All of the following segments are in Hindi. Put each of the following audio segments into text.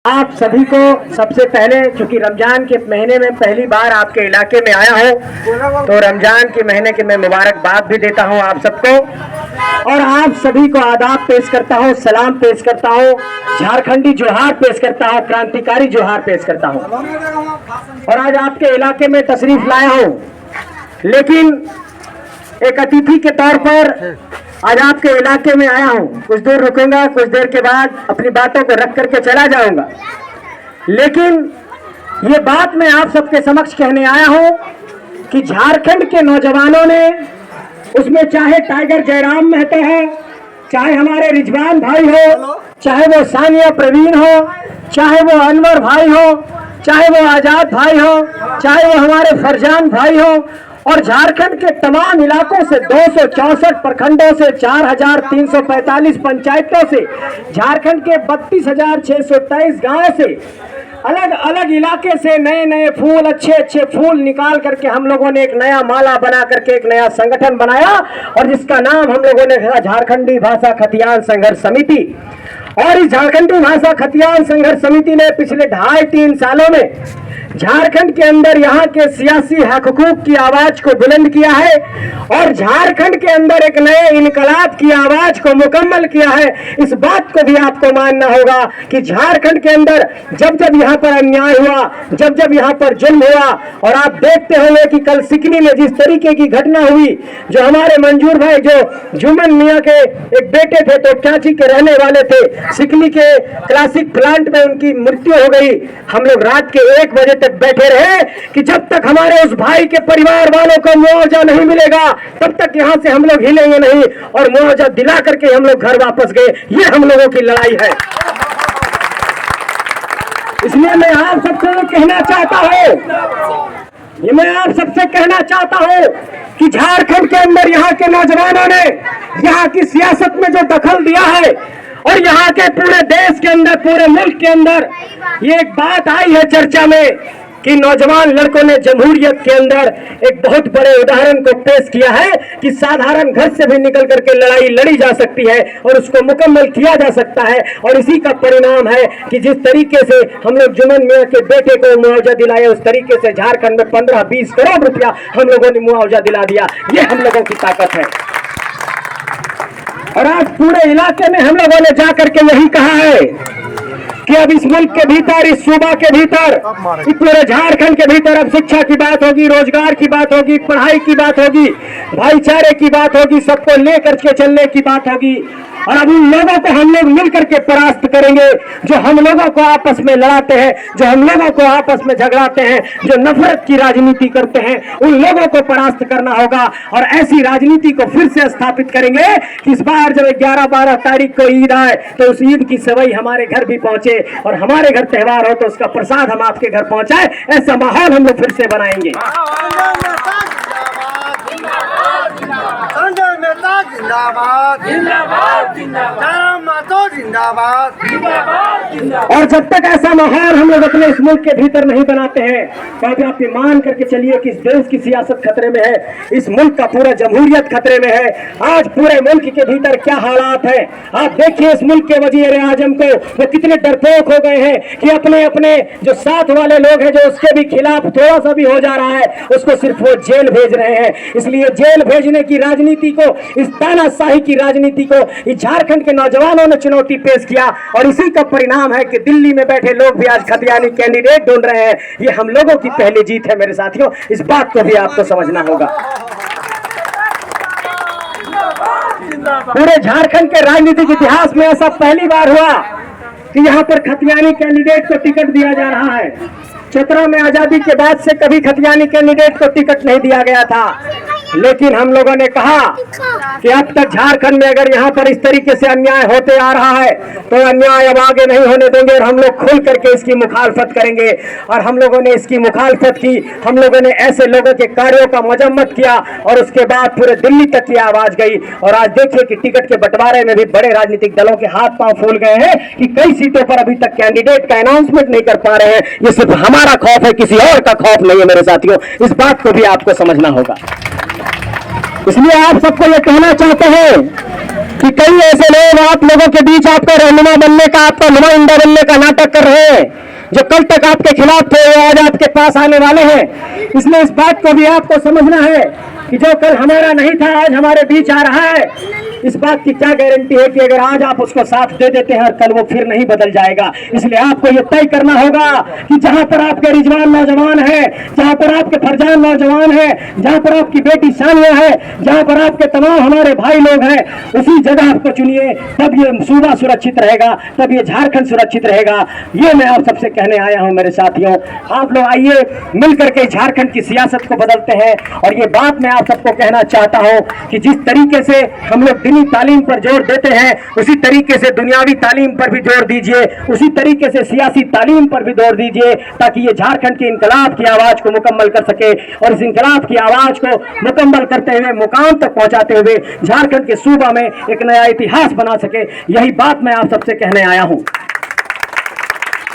आप सभी को सबसे पहले, चूंकि रमजान के महीने में पहली बार आपके इलाके में आया हूं, तो रमजान के महीने की मैं मुबारकबाद भी देता हूं आप सबको और आप सभी को आदाब पेश करता हूं, सलाम पेश करता हूं, झारखंडी जोहार पेश करता हूं, क्रांतिकारी जोहार पेश करता हूं। और आज आपके इलाके में तशरीफ लाया हूं, लेकिन एक अतिथि के तौर पर आज आपके इलाके में आया हूं। कुछ दूर रुकूंगा, कुछ देर के बाद अपनी बातों को रख करके चला जाऊंगा, लेकिन ये बात मैं आप सबके समक्ष कहने आया हूं कि झारखंड के नौजवानों ने, उसमें चाहे टाइगर जयराम महतो हो, चाहे हमारे रिजवान भाई हो, चाहे वो सानिया प्रवीण हो, चाहे वो अनवर भाई हो, चाहे वो आजाद भाई हो, चाहे वो हमारे फरजान भाई हो, और झारखंड के तमाम इलाकों से 264 प्रखंडों से 4345 पंचायतों से, झारखंड के 32,623 गांवों से, अलग अलग इलाके से नए नए फूल, अच्छे अच्छे फूल निकाल करके हम लोगों ने एक नया माला बना करके एक नया संगठन बनाया और जिसका नाम हम लोगों ने रखा झारखंडी भाषा खतियान संघर्ष समिति। और इस झारखंडी भाषा खतियान संघर्ष समिति ने पिछले 2.5-3 सालों में झारखंड के अंदर यहाँ के सियासी हक हुकूक की आवाज को बुलंद किया है और झारखंड के अंदर एक नए इनकलाब की आवाज को मुकम्मल किया है। इस बात को भी आपको मानना होगा कि झारखंड के अंदर जब जब यहाँ पर अन्याय हुआ, जब जब यहाँ पर जुल्म हुआ, और आप देखते होंगे कि कल सिकनी में जिस तरीके की घटना हुई, जो हमारे मंजूर भाई जो जुम्मन मियाँ के एक बेटे थे, तो कराची के रहने वाले थे, सिकनी के क्लासिक प्लांट में उनकी मृत्यु हो गई। हम लोग रात के 1 बजे तक बैठे रहे कि जब तक हमारे उस भाई के परिवार वालों को मुआवजा नहीं मिलेगा तब तक यहां से हम लोग हिलेंगे नहीं, और मुआवजा दिला करके हम लोग घर वापस गए। ये हम लोगों की लड़ाई है। इसलिए मैं आप सबसे कहना चाहता हूं, मैं आप सबसे कहना चाहता हूं कि झारखंड के अंदर यहाँ के नौजवानों ने यहाँ की सियासत में जो दखल दिया है और यहाँ के पूरे देश के अंदर, पूरे मुल्क के अंदर ये एक बात आई है चर्चा में कि नौजवान लड़कों ने जमहूरियत के अंदर एक बहुत बड़े उदाहरण को पेश किया है कि साधारण घर से भी निकल करके लड़ाई लड़ी जा सकती है और उसको मुकम्मल किया जा सकता है। और इसी का परिणाम है कि जिस तरीके से हम लोग जुम्मन मियाँ के बेटे को मुआवजा दिलाया, उस तरीके से झारखंड में 15-20 करोड़ रुपया हम लोगों ने मुआवजा दिला दिया। ये हम लोगों की ताकत है। और आज पूरे इलाके में हम लोगों ने जाकर के यही कहा है कि अब इस मुल्क के भीतर, इस सूबा के भीतर, इस पूरे झारखंड के भीतर अब शिक्षा की बात होगी, रोजगार की बात होगी, पढ़ाई की बात होगी, भाईचारे की बात होगी, सबको लेकर के चलने की बात होगी। और अब उन लोगों को हम लोग मिलकर के परास्त करेंगे जो हम लोगों को आपस में लड़ाते हैं, जो हम लोगों को आपस में झगड़ाते हैं, जो नफरत की राजनीति करते हैं, उन लोगों को परास्त करना होगा। और ऐसी राजनीति को फिर से स्थापित करेंगे कि इस बार जब 11-12 तारीख को ईद आए तो उस ईद की सवई हमारे घर भी पहुंचे और हमारे घर त्योहार हो तो उसका प्रसाद हम आपके घर पहुंचाए। ऐसा माहौल हम लोग फिर से बनाएंगे। और जब तक ऐसा माहौल हम लोग अपने इस मुल्क के भीतर नहीं बनाते हैं तो आप ये मान करके चलिए कि इस देश की सियासत खतरे में है, इस मुल्क का पूरा जमहूरियत खतरे में है। आज पूरे मुल्क के भीतर क्या हालात है आप देखिए। इस मुल्क के वजीर आजम को वो कितने डरपोक हो गए हैं कि अपने अपने जो साथ वाले लोग हैं, जो उसके भी खिलाफ थोड़ा सा भी हो जा रहा है, उसको सिर्फ वो जेल भेज रहे हैं। इसलिए जेल भेजने की राजनीति को, इस तानाशाही की राजनीति को इस झारखंड के नौजवानों ने चुनौती पेश किया और इसी का परिणाम है कि दिल्ली में बैठे लोग भी आज खतियानी कैंडिडेट ढूंढ रहे हैं। ये हम लोगों की पहली जीत है मेरे साथियों, इस बात को भी आपको समझना होगा। पूरे झारखंड के राजनीतिक इतिहास में ऐसा पहली बार हुआ कि यहाँ पर खतियानी कैंडिडेट को टिकट दिया जा रहा है। चतरा में आजादी के बाद से कभी खतियानी कैंडिडेट को टिकट नहीं दिया गया था, लेकिन हम लोगों ने कहा कि अब तक झारखंड में अगर यहाँ पर इस तरीके से अन्याय होते आ रहा है तो अन्याय अब आगे नहीं होने देंगे और हम लोग खुल करके इसकी मुखालफत करेंगे। और हम लोगों ने इसकी मुखालफत की, हम लोगों ने ऐसे लोगों के कार्यों का मजम्मत किया और उसके बाद पूरे दिल्ली तक की आवाज गई। और आज देखिए कि टिकट के बंटवारे में भी बड़े राजनीतिक दलों के हाथ पांव फूल गए हैं कि कई सीटों पर अभी तक कैंडिडेट का अनाउंसमेंट नहीं कर पा रहे हैं। ये सिर्फ हमारा खौफ है, किसी और का खौफ नहीं है मेरे साथियों, इस बात को भी आपको समझना होगा। इसलिए आप सबको ये कहना चाहते हैं कि कई ऐसे लोग आप लोगों के बीच आपका रहनुमा बनने का, आपका नुमाइंदा बनने का नाटक कर रहे हैं, जो कल तक आपके खिलाफ थे वो आज आपके पास आने वाले हैं। इसलिए इस बात को भी आपको समझना है कि जो कल हमारा नहीं था आज हमारे बीच आ रहा है। इस बात की क्या गारंटी है कि अगर आज आप उसको साथ दे देते हैं और कल वो फिर नहीं बदल जाएगा। इसलिए आपको ये तय करना होगा कि जहां पर आपके रिजवान नौजवान है, जहां पर आपके फरजान नौजवान है, जहां पर आपकी बेटी सानिया है, जहां पर आपके तमाम हमारे भाई लोग हैं, उसी जगह आपको चुनिए। तब ये सूबा सुरक्षित रहेगा, तब ये झारखंड सुरक्षित रहेगा। ये मैं आप सबसे कहने आया हूं मेरे साथियों। आप लोग आइए मिलकर के झारखंड की सियासत को बदलते हैं। और ये बात मैं आप सबको कहना चाहता हूं कि जिस तरीके से हम लोग दीनी तालीम पर जोर देते हैं, उसी तरीके से दुनियावी तालीम पर भी जोर दीजिए, उसी तरीके से सियासी तालीम पर भी जोर दीजिए, ताकि ये झारखंड की इनकलाब की आवाज को मुकम्मल कर सके। और इस इनकलाब की आवाज को मुकम्मल करते हुए, मुकाम तक पहुंचाते हुए झारखंड के सूबा में एक नया इतिहास बना सके। यही बात मैं आप सबसे कहने आया हूं।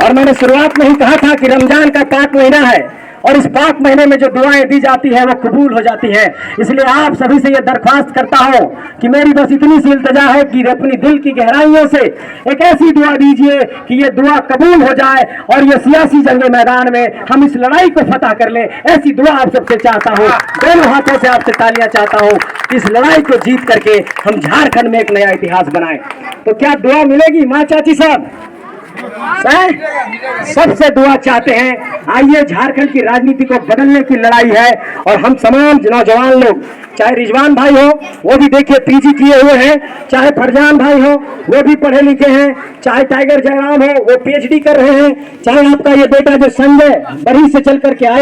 और मैंने शुरुआत में ही कहा था कि रमजान का पाक महीना है और इस पाक महीने में जो दुआएं दी जाती है वो कबूल हो जाती है। इसलिए आप सभी से ये दरख्वास्त करता हूं कि मेरी बस इतनी सी इल्तिजा है कि अपनी दिल की गहराइयों से एक ऐसी दुआ दीजिए कि ये दुआ कबूल हो जाए और ये सियासी जंगे मैदान में हम इस लड़ाई को फतह कर लें। ऐसी दुआ आप सबसे चाहता हूँ, दोनों हाथों से आपसे तालियां चाहता हूँ। इस लड़ाई को जीत करके हम झारखंड में एक नया इतिहास बनाएं। तो क्या दुआ मिलेगी माँ चाची साहब? सबसे दुआ चाहते हैं। आइए, झारखंड की राजनीति को बदलने की लड़ाई है और हम तमाम नौजवान लोग, चाहे रिजवान भाई हो वो भी देखिए पीजी किए हुए हैं, चाहे फरजान भाई हो वो भी पढ़े लिखे हैं, चाहे टाइगर जयराम हो वो पीएचडी कर रहे हैं, चाहे आपका ये बेटा जो संजय बरी से चल करके आए